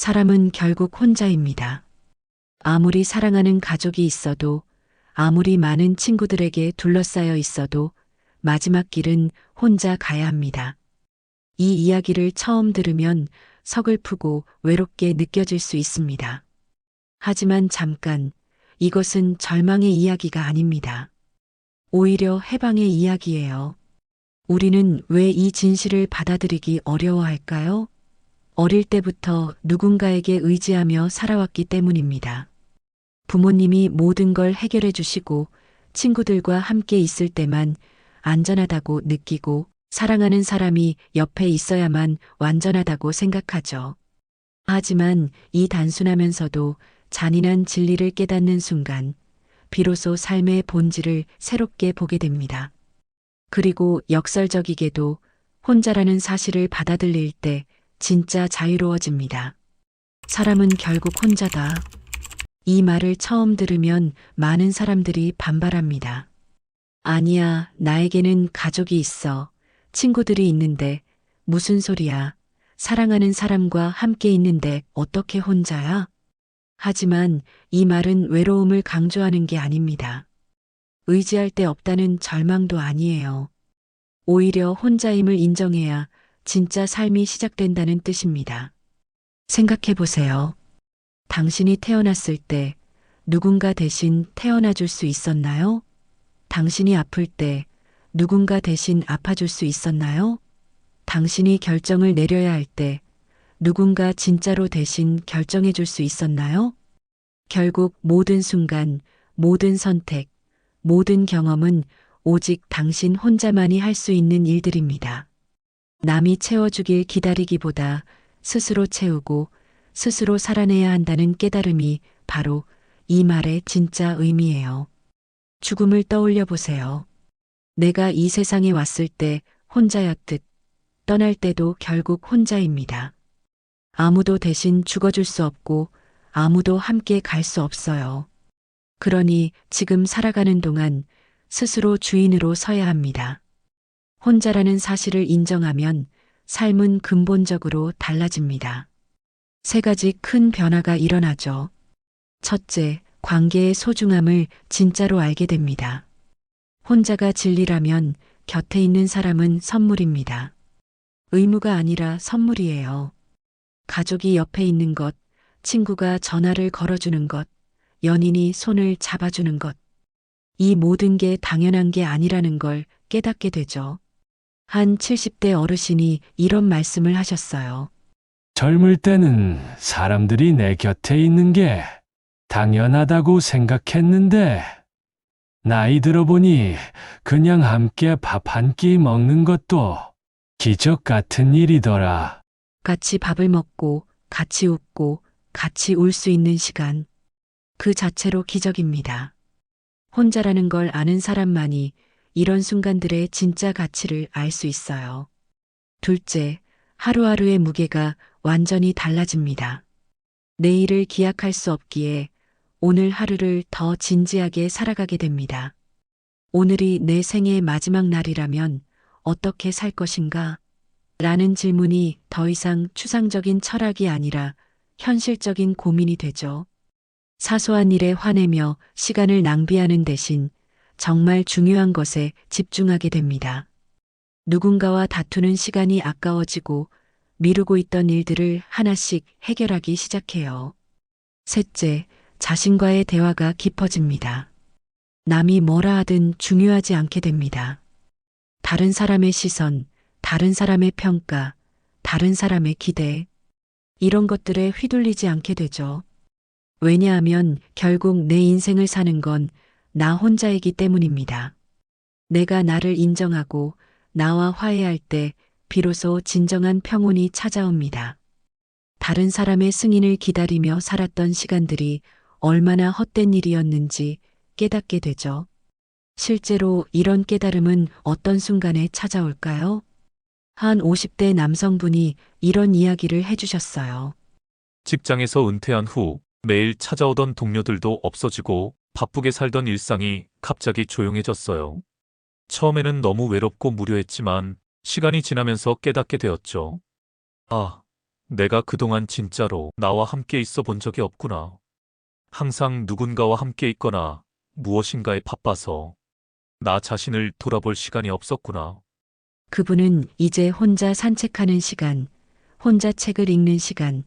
사람은 결국 혼자입니다. 아무리 사랑하는 가족이 있어도, 아무리 많은 친구들에게 둘러싸여 있어도 마지막 길은 혼자 가야 합니다. 이 이야기를 처음 들으면 서글프고 외롭게 느껴질 수 있습니다. 하지만 잠깐, 이것은 절망의 이야기가 아닙니다. 오히려 해방의 이야기예요. 우리는 왜 이 진실을 받아들이기 어려워할까요? 어릴 때부터 누군가에게 의지하며 살아왔기 때문입니다. 부모님이 모든 걸 해결해 주시고 친구들과 함께 있을 때만 안전하다고 느끼고 사랑하는 사람이 옆에 있어야만 완전하다고 생각하죠. 하지만 이 단순하면서도 잔인한 진리를 깨닫는 순간 비로소 삶의 본질을 새롭게 보게 됩니다. 그리고 역설적이게도 혼자라는 사실을 받아들일 때 진짜 자유로워집니다. 사람은 결국 혼자다. 이 말을 처음 들으면 많은 사람들이 반발합니다. 아니야, 나에게는 가족이 있어. 친구들이 있는데 무슨 소리야. 사랑하는 사람과 함께 있는데 어떻게 혼자야? 하지만 이 말은 외로움을 강조하는 게 아닙니다. 의지할 데 없다는 절망도 아니에요. 오히려 혼자임을 인정해야 진짜 삶이 시작된다는 뜻입니다. 생각해 보세요. 당신이 태어났을 때 누군가 대신 태어나 줄 수 있었나요? 당신이 아플 때 누군가 대신 아파줄 수 있었나요? 당신이 결정을 내려야 할 때 누군가 진짜로 대신 결정해 줄 수 있었나요? 결국 모든 순간, 모든 선택, 모든 경험은 오직 당신 혼자만이 할 수 있는 일들입니다. 남이 채워주길 기다리기보다 스스로 채우고 스스로 살아내야 한다는 깨달음이 바로 이 말의 진짜 의미예요. 죽음을 떠올려 보세요. 내가 이 세상에 왔을 때 혼자였듯 떠날 때도 결국 혼자입니다. 아무도 대신 죽어줄 수 없고 아무도 함께 갈 수 없어요. 그러니 지금 살아가는 동안 스스로 주인으로 서야 합니다. 혼자라는 사실을 인정하면 삶은 근본적으로 달라집니다. 세 가지 큰 변화가 일어나죠. 첫째, 관계의 소중함을 진짜로 알게 됩니다. 혼자가 진리라면 곁에 있는 사람은 선물입니다. 의무가 아니라 선물이에요. 가족이 옆에 있는 것, 친구가 전화를 걸어주는 것, 연인이 손을 잡아주는 것. 이 모든 게 당연한 게 아니라는 걸 깨닫게 되죠. 한 70대 어르신이 이런 말씀을 하셨어요. 젊을 때는 사람들이 내 곁에 있는 게 당연하다고 생각했는데, 나이 들어보니 그냥 함께 밥 한 끼 먹는 것도 기적 같은 일이더라. 같이 밥을 먹고, 같이 웃고, 같이 울 수 있는 시간. 그 자체로 기적입니다. 혼자라는 걸 아는 사람만이 이런 순간들의 진짜 가치를 알 수 있어요. 둘째, 하루하루의 무게가 완전히 달라집니다. 내일을 기약할 수 없기에 오늘 하루를 더 진지하게 살아가게 됩니다. 오늘이 내 생의 마지막 날이라면 어떻게 살 것인가? 라는 질문이 더 이상 추상적인 철학이 아니라 현실적인 고민이 되죠. 사소한 일에 화내며 시간을 낭비하는 대신 정말 중요한 것에 집중하게 됩니다. 누군가와 다투는 시간이 아까워지고 미루고 있던 일들을 하나씩 해결하기 시작해요. 셋째, 자신과의 대화가 깊어집니다. 남이 뭐라 하든 중요하지 않게 됩니다. 다른 사람의 시선, 다른 사람의 평가, 다른 사람의 기대, 이런 것들에 휘둘리지 않게 되죠. 왜냐하면 결국 내 인생을 사는 건 나 혼자이기 때문입니다. 내가 나를 인정하고 나와 화해할 때 비로소 진정한 평온이 찾아옵니다. 다른 사람의 승인을 기다리며 살았던 시간들이 얼마나 헛된 일이었는지 깨닫게 되죠. 실제로 이런 깨달음은 어떤 순간에 찾아올까요? 한 50대 남성분이 이런 이야기를 해주셨어요. 직장에서 은퇴한 후 매일 찾아오던 동료들도 없어지고 바쁘게 살던 일상이 갑자기 조용해졌어요. 처음에는 너무 외롭고 무료했지만 시간이 지나면서 깨닫게 되었죠. 아, 내가 그동안 진짜로 나와 함께 있어 본 적이 없구나. 항상 누군가와 함께 있거나 무엇인가에 바빠서 나 자신을 돌아볼 시간이 없었구나. 그분은 이제 혼자 산책하는 시간, 혼자 책을 읽는 시간,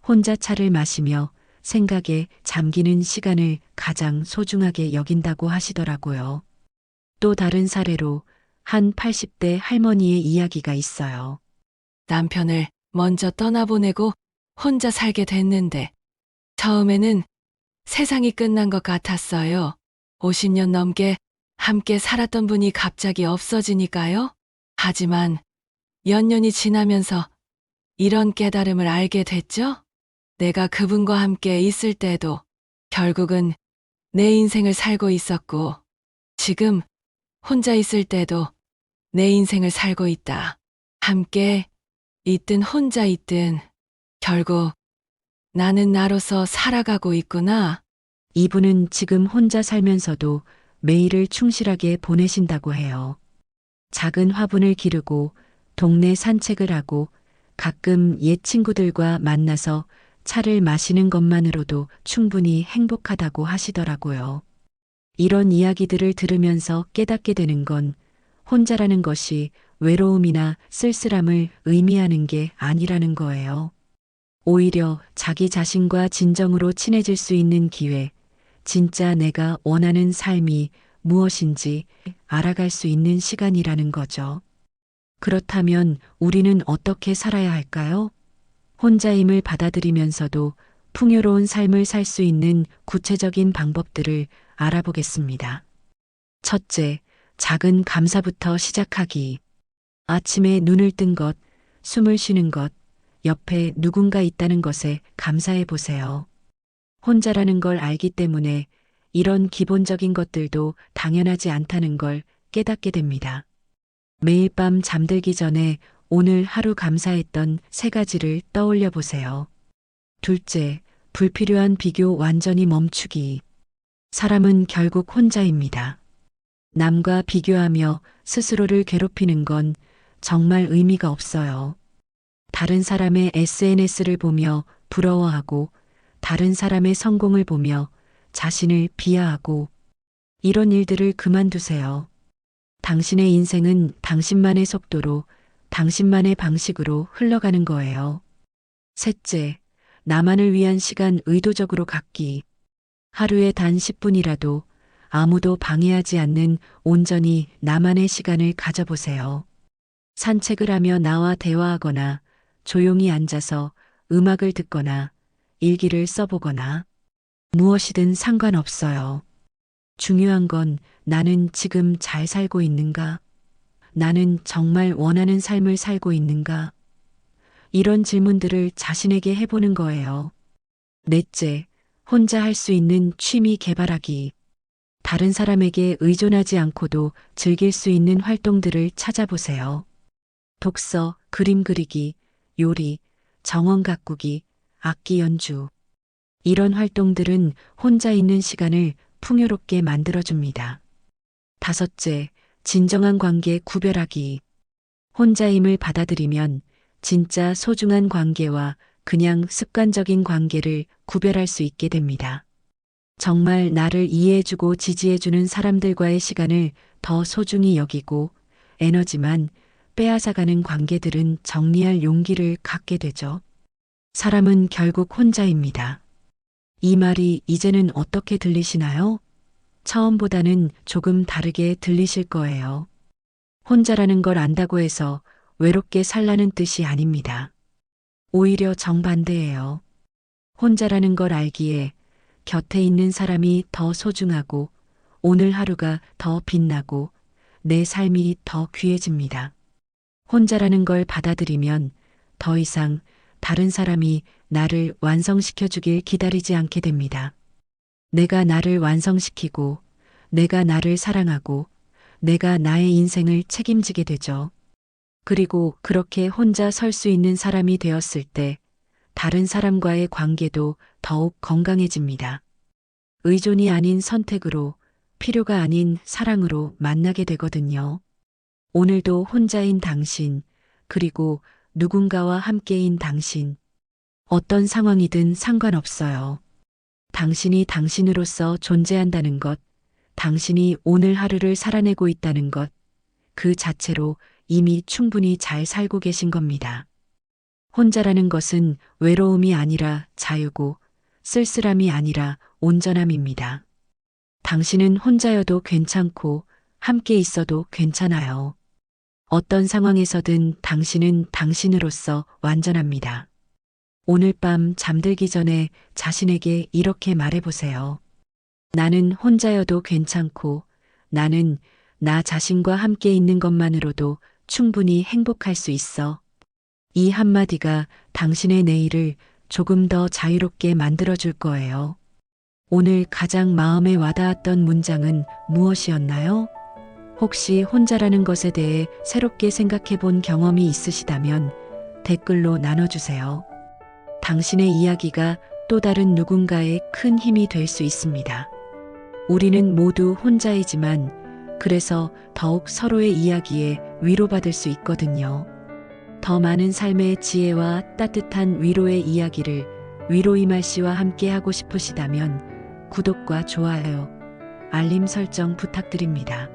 혼자 차를 마시며 생각에 잠기는 시간을 가장 소중하게 여긴다고 하시더라고요. 또 다른 사례로 한 80대 할머니의 이야기가 있어요. 남편을 먼저 떠나보내고 혼자 살게 됐는데 처음에는 세상이 끝난 것 같았어요. 50년 넘게 함께 살았던 분이 갑자기 없어지니까요. 하지만 몇 년이 지나면서 이런 깨달음을 알게 됐죠. 내가 그분과 함께 있을 때도 결국은 내 인생을 살고 있었고 지금 혼자 있을 때도 내 인생을 살고 있다. 함께 있든 혼자 있든 결국 나는 나로서 살아가고 있구나. 이분은 지금 혼자 살면서도 매일을 충실하게 보내신다고 해요. 작은 화분을 기르고 동네 산책을 하고 가끔 옛 친구들과 만나서 차를 마시는 것만으로도 충분히 행복하다고 하시더라고요. 이런 이야기들을 들으면서 깨닫게 되는 건 혼자라는 것이 외로움이나 쓸쓸함을 의미하는 게 아니라는 거예요. 오히려 자기 자신과 진정으로 친해질 수 있는 기회, 진짜 내가 원하는 삶이 무엇인지 알아갈 수 있는 시간이라는 거죠. 그렇다면 우리는 어떻게 살아야 할까요? 혼자임을 받아들이면서도 풍요로운 삶을 살 수 있는 구체적인 방법들을 알아보겠습니다. 첫째, 작은 감사부터 시작하기. 아침에 눈을 뜬 것, 숨을 쉬는 것, 옆에 누군가 있다는 것에 감사해 보세요. 혼자라는 걸 알기 때문에 이런 기본적인 것들도 당연하지 않다는 걸 깨닫게 됩니다. 매일 밤 잠들기 전에 오늘 하루 감사했던 3가지를 떠올려 보세요. 둘째, 불필요한 비교 완전히 멈추기. 사람은 결국 혼자입니다. 남과 비교하며 스스로를 괴롭히는 건 정말 의미가 없어요. 다른 사람의 SNS를 보며 부러워하고 다른 사람의 성공을 보며 자신을 비하하고 이런 일들을 그만두세요. 당신의 인생은 당신만의 속도로 당신만의 방식으로 흘러가는 거예요. 셋째, 나만을 위한 시간 의도적으로 갖기. 하루에 단 10분이라도 아무도 방해하지 않는 온전히 나만의 시간을 가져보세요. 산책을 하며 나와 대화하거나 조용히 앉아서 음악을 듣거나 일기를 써보거나 무엇이든 상관없어요. 중요한 건 나는 지금 잘 살고 있는가? 나는 정말 원하는 삶을 살고 있는가? 이런 질문들을 자신에게 해보는 거예요. 넷째, 혼자 할 수 있는 취미 개발하기. 다른 사람에게 의존하지 않고도 즐길 수 있는 활동들을 찾아보세요. 독서, 그림 그리기, 요리, 정원 가꾸기, 악기 연주. 이런 활동들은 혼자 있는 시간을 풍요롭게 만들어줍니다. 다섯째, 진정한 관계 구별하기. 혼자임을 받아들이면 진짜 소중한 관계와 그냥 습관적인 관계를 구별할 수 있게 됩니다. 정말 나를 이해해주고 지지해주는 사람들과의 시간을 더 소중히 여기고 에너지만 빼앗아가는 관계들은 정리할 용기를 갖게 되죠. 사람은 결국 혼자입니다. 이 말이 이제는 어떻게 들리시나요? 처음보다는 조금 다르게 들리실 거예요. 혼자라는 걸 안다고 해서 외롭게 살라는 뜻이 아닙니다. 오히려 정반대예요. 혼자라는 걸 알기에 곁에 있는 사람이 더 소중하고 오늘 하루가 더 빛나고 내 삶이 더 귀해집니다. 혼자라는 걸 받아들이면 더 이상 다른 사람이 나를 완성시켜주길 기다리지 않게 됩니다. 내가 나를 완성시키고 내가 나를 사랑하고 내가 나의 인생을 책임지게 되죠. 그리고 그렇게 혼자 설 수 있는 사람이 되었을 때 다른 사람과의 관계도 더욱 건강해집니다. 의존이 아닌 선택으로, 필요가 아닌 사랑으로 만나게 되거든요. 오늘도 혼자인 당신, 그리고 누군가와 함께인 당신, 어떤 상황이든 상관없어요. 당신이 당신으로서 존재한다는 것, 당신이 오늘 하루를 살아내고 있다는 것, 그 자체로 이미 충분히 잘 살고 계신 겁니다. 혼자라는 것은 외로움이 아니라 자유고 쓸쓸함이 아니라 온전함입니다. 당신은 혼자여도 괜찮고 함께 있어도 괜찮아요. 어떤 상황에서든 당신은 당신으로서 완전합니다. 오늘 밤 잠들기 전에 자신에게 이렇게 말해보세요. 나는 혼자여도 괜찮고 나는 나 자신과 함께 있는 것만으로도 충분히 행복할 수 있어. 이 한마디가 당신의 내일을 조금 더 자유롭게 만들어줄 거예요. 오늘 가장 마음에 와닿았던 문장은 무엇이었나요? 혹시 혼자라는 것에 대해 새롭게 생각해 본 경험이 있으시다면 댓글로 나눠주세요. 당신의 이야기가 또 다른 누군가의 큰 힘이 될 수 있습니다. 우리는 모두 혼자이지만 그래서 더욱 서로의 이야기에 위로받을 수 있거든요. 더 많은 삶의 지혜와 따뜻한 위로의 이야기를 위로이말 씨와 함께 하고 싶으시다면 구독과 좋아요, 알림 설정 부탁드립니다.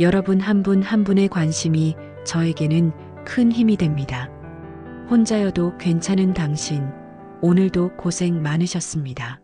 여러분 한 분 한 분의 관심이 저에게는 큰 힘이 됩니다. 혼자여도 괜찮은 당신, 오늘도 고생 많으셨습니다.